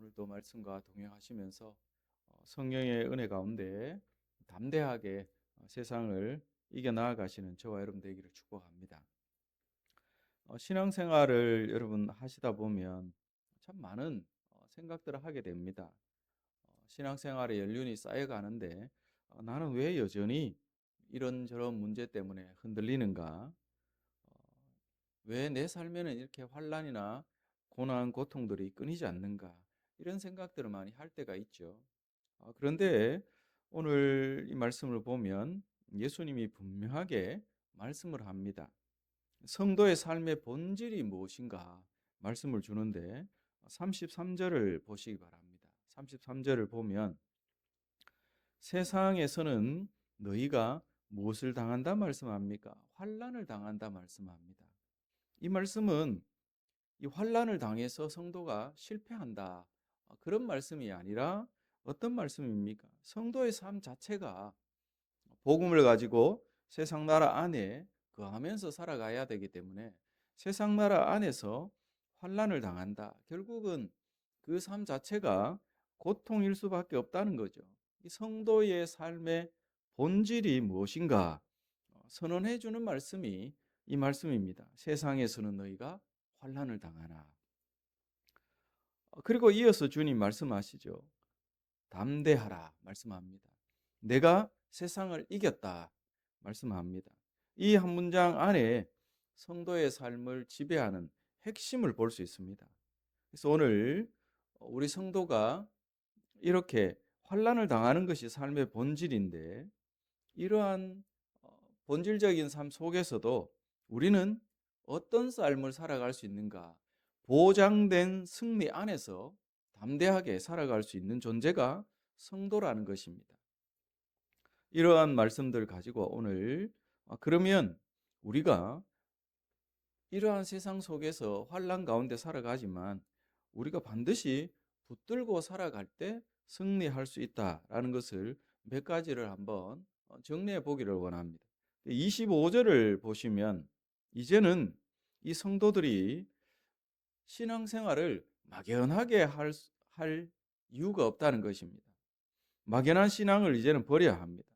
오늘도 말씀과 동행하시면서 성령의 은혜 가운데 담대하게 세상을 이겨 나아가시는 저와 여러분 되기를 축복합니다. 신앙생활을 여러분 하시다 보면 참 많은 생각들을 하게 됩니다. 신앙생활의 연륜이 쌓여가는데 나는 왜 여전히 이런저런 문제 때문에 흔들리는가? 어, 왜 내 삶에는 이렇게 환난이나 고난, 고통들이 끊이지 않는가? 이런 생각들을 많이 할 때가 있죠. 그런데 오늘 이 말씀을 보면 예수님이 분명하게 말씀을 합니다. 성도의 삶의 본질이 무엇인가 말씀을 주는데 33절을 보시기 바랍니다. 33절을 보면 세상에서는 너희가 무엇을 당한다 말씀합니까? 환난을 당한다 말씀합니다. 이 말씀은 이 환난을 당해서 성도가 실패한다. 그런 말씀이 아니라 어떤 말씀입니까? 성도의 삶 자체가 복음을 가지고 세상 나라 안에 거하면서 살아가야 되기 때문에 세상 나라 안에서 환난을 당한다. 결국은 그 삶 자체가 고통일 수밖에 없다는 거죠. 이 성도의 삶의 본질이 무엇인가 선언해 주는 말씀이 이 말씀입니다. 세상에서는 너희가 환난을 당하나. 그리고 이어서 주님 말씀하시죠. 담대하라 말씀합니다. 내가 세상을 이겼다 말씀합니다. 이 한 문장 안에 성도의 삶을 지배하는 핵심을 볼 수 있습니다. 그래서 오늘 우리 성도가 이렇게 환난을 당하는 것이 삶의 본질인데 이러한 본질적인 삶 속에서도 우리는 어떤 삶을 살아갈 수 있는가? 보장된 승리 안에서 담대하게 살아갈 수 있는 존재가 성도라는 것입니다. 이러한 말씀들 가지고 오늘 그러면 우리가 이러한 세상 속에서 환난 가운데 살아가지만 우리가 반드시 붙들고 살아갈 때 승리할 수 있다라는 것을 몇 가지를 한번 정리해 보기를 원합니다. 25절을 보시면 이제는 이 성도들이 신앙생활을 막연하게 할 이유가 없다는 것입니다. 막연한 신앙을 이제는 버려야 합니다.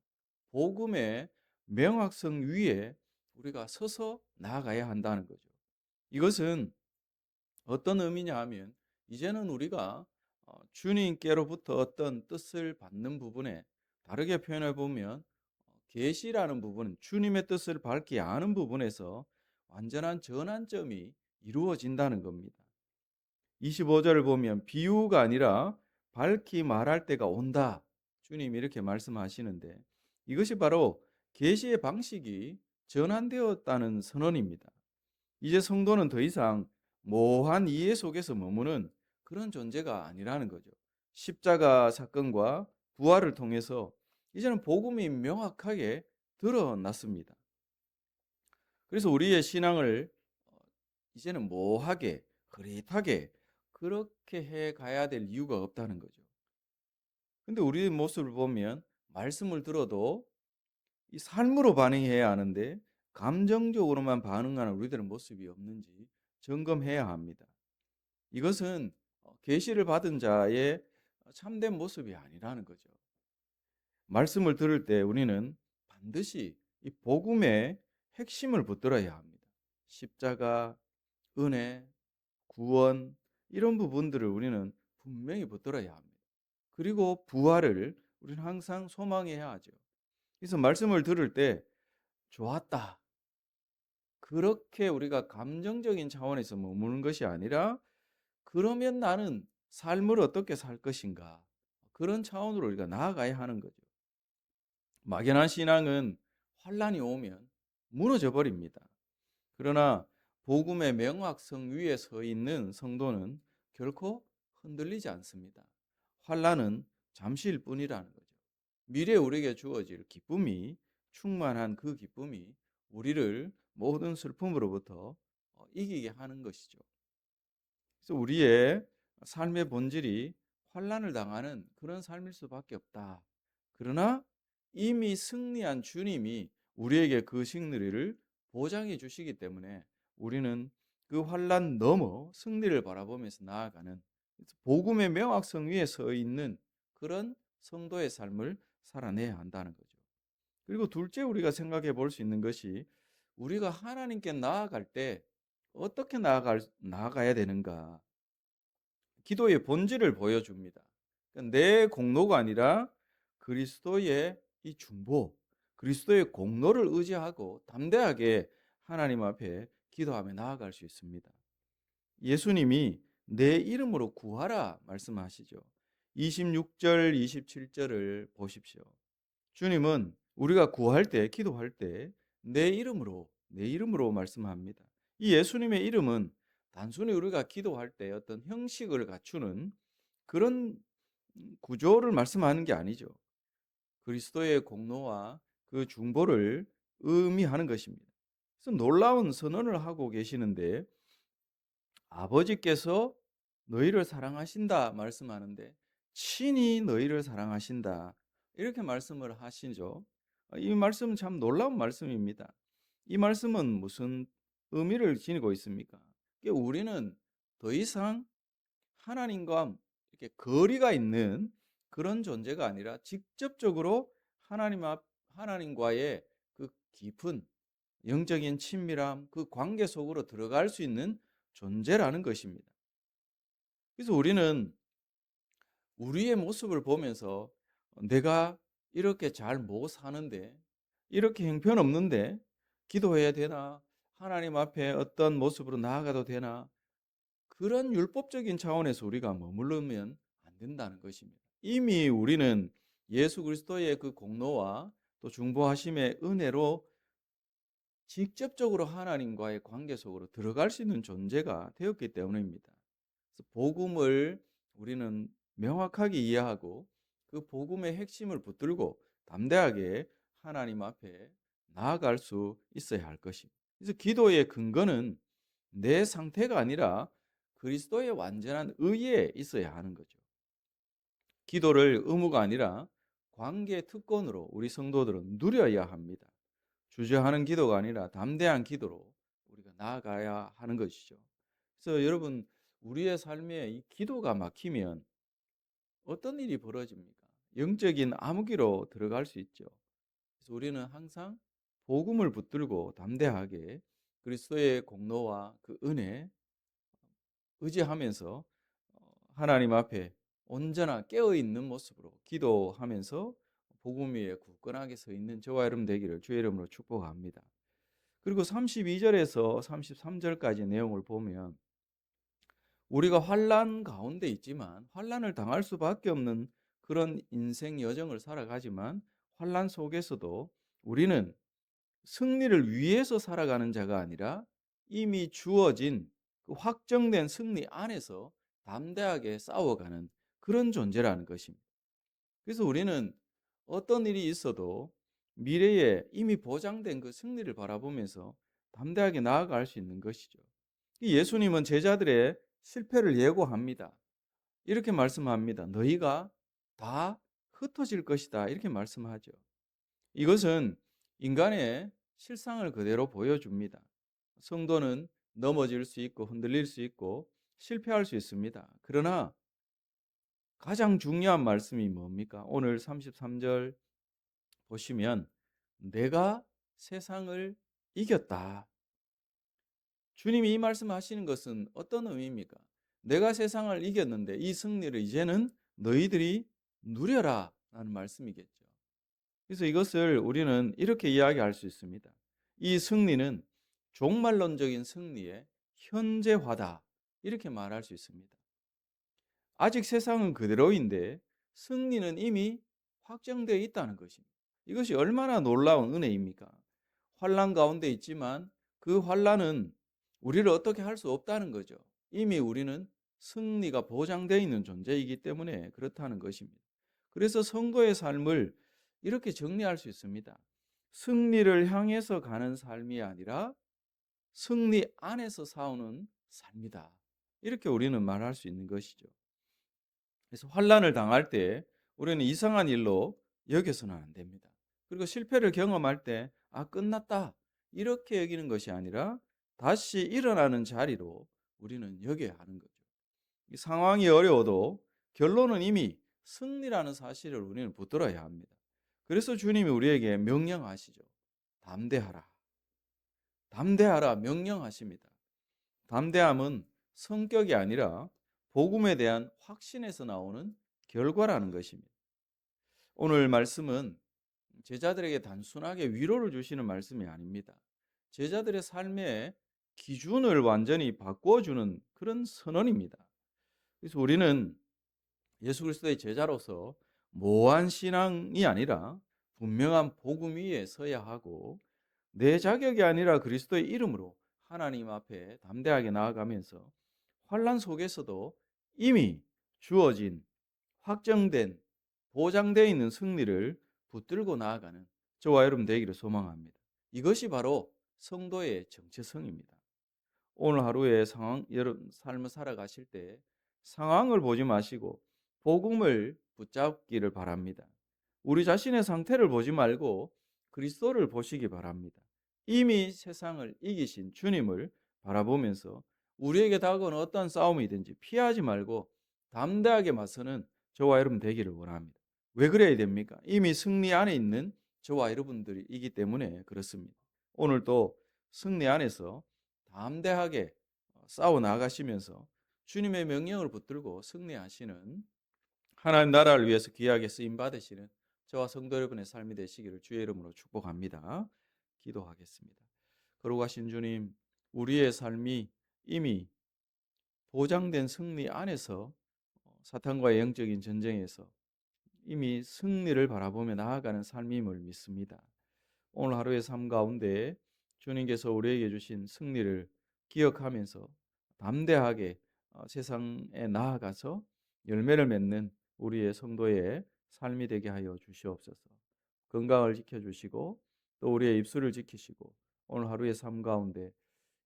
복음의 명확성 위에 우리가 서서 나아가야 한다는 거죠. 이것은 어떤 의미냐 하면 이제는 우리가 주님께로부터 어떤 뜻을 받는 부분에 다르게 표현해 보면 계시라는 부분은 주님의 뜻을 밝히 아는 부분에서 완전한 전환점이 이루어진다는 겁니다. 25절을 보면 비유가 아니라 밝히 말할 때가 온다. 주님이 이렇게 말씀하시는데 이것이 바로 계시의 방식이 전환되었다는 선언입니다. 이제 성도는 더 이상 모호한 이해 속에서 머무는 그런 존재가 아니라는 거죠. 십자가 사건과 부활을 통해서 이제는 복음이 명확하게 드러났습니다. 그래서 우리의 신앙을 이제는 모호하게 흐릿하게 그렇게 해 가야 될 이유가 없다는 거죠. 근데 우리의 모습을 보면 말씀을 들어도 이 삶으로 반응해야 하는데 감정적으로만 반응하는 우리들의 모습이 없는지 점검해야 합니다. 이것은 계시를 받은 자의 참된 모습이 아니라는 거죠. 말씀을 들을 때 우리는 반드시 이 복음의 핵심을 붙들어야 합니다. 십자가, 은혜, 구원 이런 부분들을 우리는 분명히 붙들어야 합니다. 그리고 부활을 우리는 항상 소망해야 하죠. 그래서 말씀을 들을 때 좋았다. 그렇게 우리가 감정적인 차원에서 머무는 것이 아니라 그러면 나는 삶을 어떻게 살 것인가? 그런 차원으로 우리가 나아가야 하는 거죠. 막연한 신앙은 환란이 오면 무너져 버립니다. 그러나 복음의 명확성 위에 서 있는 성도는 결코 흔들리지 않습니다. 환란은 잠시일 뿐이라는 거죠. 미래에 우리에게 주어질 기쁨이 충만한 그 기쁨이 우리를 모든 슬픔으로부터 이기게 하는 것이죠. 그래서 우리의 삶의 본질이 환란을 당하는 그런 삶일 수밖에 없다. 그러나 이미 승리한 주님이 우리에게 그 승리를 보장해 주시기 때문에 우리는 그 환란 넘어 승리를 바라보면서 나아가는 복음의 명확성 위에 서 있는 그런 성도의 삶을 살아내야 한다는 거죠. 그리고 둘째 우리가 생각해 볼 수 있는 것이 우리가 하나님께 나아갈 때 어떻게 나아가야 되는가. 기도의 본질을 보여줍니다. 그러니까 내 공로가 아니라 그리스도의 이 중보, 그리스도의 공로를 의지하고 담대하게 하나님 앞에 기도하며 나아갈 수 있습니다. 예수님이 내 이름으로 구하라 말씀하시죠. 26절, 27절을 보십시오. 주님은 우리가 구할 때, 기도할 때 내 이름으로 말씀합니다. 이 예수님의 이름은 단순히 우리가 기도할 때 어떤 형식을 갖추는 그런 구조를 말씀하는 게 아니죠. 그리스도의 공로와 그 중보를 의미하는 것입니다. 그래서 놀라운 선언을 하고 계시는데 아버지께서 너희를 사랑하신다 말씀하는데 친히 너희를 사랑하신다 이렇게 말씀을 하시죠. 이 말씀은 참 놀라운 말씀입니다. 이 말씀은 무슨 의미를 지니고 있습니까? 우리는 더 이상 하나님과 이렇게 거리가 있는 그런 존재가 아니라 직접적으로 하나님과의 그 깊은 영적인 친밀함, 그 관계 속으로 들어갈 수 있는 존재라는 것입니다. 그래서 우리는 우리의 모습을 보면서 내가 이렇게 잘 못 사는데, 이렇게 형편없는데 기도해야 되나? 하나님 앞에 어떤 모습으로 나아가도 되나? 그런 율법적인 차원에서 우리가 머무르면 안 된다는 것입니다. 이미 우리는 예수 그리스도의 그 공로와 또 중보하심의 은혜로 직접적으로 하나님과의 관계 속으로 들어갈 수 있는 존재가 되었기 때문입니다. 그래서 복음을 우리는 명확하게 이해하고 그 복음의 핵심을 붙들고 담대하게 하나님 앞에 나아갈 수 있어야 할 것입니다. 그래서 기도의 근거는 내 상태가 아니라 그리스도의 완전한 의에 있어야 하는 거죠. 기도를 의무가 아니라 관계 특권으로 우리 성도들은 누려야 합니다. 주저하는 기도가 아니라 담대한 기도로 우리가 나아가야 하는 것이죠. 그래서 여러분, 우리의 삶에 이 기도가 막히면 어떤 일이 벌어집니까? 영적인 암흑기로 들어갈 수 있죠. 그래서 우리는 항상 복음을 붙들고 담대하게 그리스도의 공로와 그 은혜 의지하면서 하나님 앞에 온전한 깨어 있는 모습으로 기도하면서 복음 위에 굳건하게 서 있는 저와 여러분 되기를 주의 이름으로 축복합니다. 그리고 32절에서 33절까지 내용을 보면 우리가 환난 가운데 있지만 환난을 당할 수밖에 없는 그런 인생 여정을 살아가지만 환난 속에서도 우리는 승리를 위해서 살아가는 자가 아니라 이미 주어진 그 확정된 승리 안에서 담대하게 싸워가는 그런 존재라는 것입니다. 그래서 우리는 어떤 일이 있어도 미래에 이미 보장된 그 승리를 바라보면서 담대하게 나아갈 수 있는 것이죠. 예수님은 제자들의 실패를 예고합니다. 이렇게 말씀합니다. 너희가 다 흩어질 것이다. 이렇게 말씀하죠. 이것은 인간의 실상을 그대로 보여줍니다. 성도는 넘어질 수 있고 흔들릴 수 있고 실패할 수 있습니다. 그러나 가장 중요한 말씀이 뭡니까? 오늘 33절 보시면 내가 세상을 이겼다. 주님이 이 말씀하시는 것은 어떤 의미입니까? 내가 세상을 이겼는데 이 승리를 이제는 너희들이 누려라 라는 말씀이겠죠. 그래서 이것을 우리는 이렇게 이야기할 수 있습니다. 이 승리는 종말론적인 승리의 현재화다. 이렇게 말할 수 있습니다. 아직 세상은 그대로인데 승리는 이미 확정되어 있다는 것입니다. 이것이 얼마나 놀라운 은혜입니까? 환난 가운데 있지만 그 환난은 우리를 어떻게 할 수 없다는 거죠. 이미 우리는 승리가 보장되어 있는 존재이기 때문에 그렇다는 것입니다. 그래서 성도의 삶을 이렇게 정리할 수 있습니다. 승리를 향해서 가는 삶이 아니라 승리 안에서 싸우는 삶이다. 이렇게 우리는 말할 수 있는 것이죠. 그래서 환난을 당할 때 우리는 이상한 일로 여겨서는 안 됩니다. 그리고 실패를 경험할 때 끝났다. 이렇게 여기는 것이 아니라 다시 일어나는 자리로 우리는 여겨야 하는 거죠. 이 상황이 어려워도 결론은 이미 승리라는 사실을 우리는 붙들어야 합니다. 그래서 주님이 우리에게 명령하시죠. 담대하라. 담대하라 명령하십니다. 담대함은 성격이 아니라 복음에 대한 확신에서 나오는 결과라는 것입니다. 오늘 말씀은 제자들에게 단순하게 위로를 주시는 말씀이 아닙니다. 제자들의 삶의 기준을 완전히 바꿔주는 그런 선언입니다. 그래서 우리는 예수 그리스도의 제자로서 모호한 신앙이 아니라 분명한 복음 위에 서야 하고, 내 자격이 아니라 그리스도의 이름으로 하나님 앞에 담대하게 나아가면서 환난 속에서도 이미 주어진, 확정된, 보장되어 있는 승리를 붙들고 나아가는 저와 여러분 되기를 소망합니다. 이것이 바로 성도의 정체성입니다. 오늘 하루의 상황, 여러분 삶을 살아가실 때 상황을 보지 마시고 복음을 붙잡기를 바랍니다. 우리 자신의 상태를 보지 말고 그리스도를 보시기 바랍니다. 이미 세상을 이기신 주님을 바라보면서 우리에게 다가오는 어떤 싸움이든지 피하지 말고 담대하게 맞서는 저와 여러분 되기를 원합니다. 왜 그래야 됩니까? 이미 승리 안에 있는 저와 여러분들이기 때문에 그렇습니다. 오늘도 승리 안에서 담대하게 싸워 나가시면서 주님의 명령을 붙들고 승리하시는, 하나님 나라를 위해서 귀하게 쓰임 받으시는 저와 성도 여러분의 삶이 되시기를 주의 이름으로 축복합니다. 기도하겠습니다. 거룩하신 주님, 우리의 삶이 이미 보장된 승리 안에서 사탄과의 영적인 전쟁에서 이미 승리를 바라보며 나아가는 삶임을 믿습니다. 오늘 하루의 삶 가운데 주님께서 우리에게 주신 승리를 기억하면서 담대하게 세상에 나아가서 열매를 맺는 우리의 성도의 삶이 되게 하여 주시옵소서. 건강을 지켜주시고 또 우리의 입술을 지키시고 오늘 하루의 삶 가운데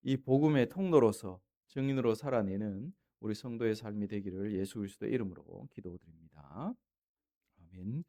이 복음의 통로로서 증인으로 살아내는 우리 성도의 삶이 되기를 예수 그리스도의 이름으로 기도드립니다. 아멘.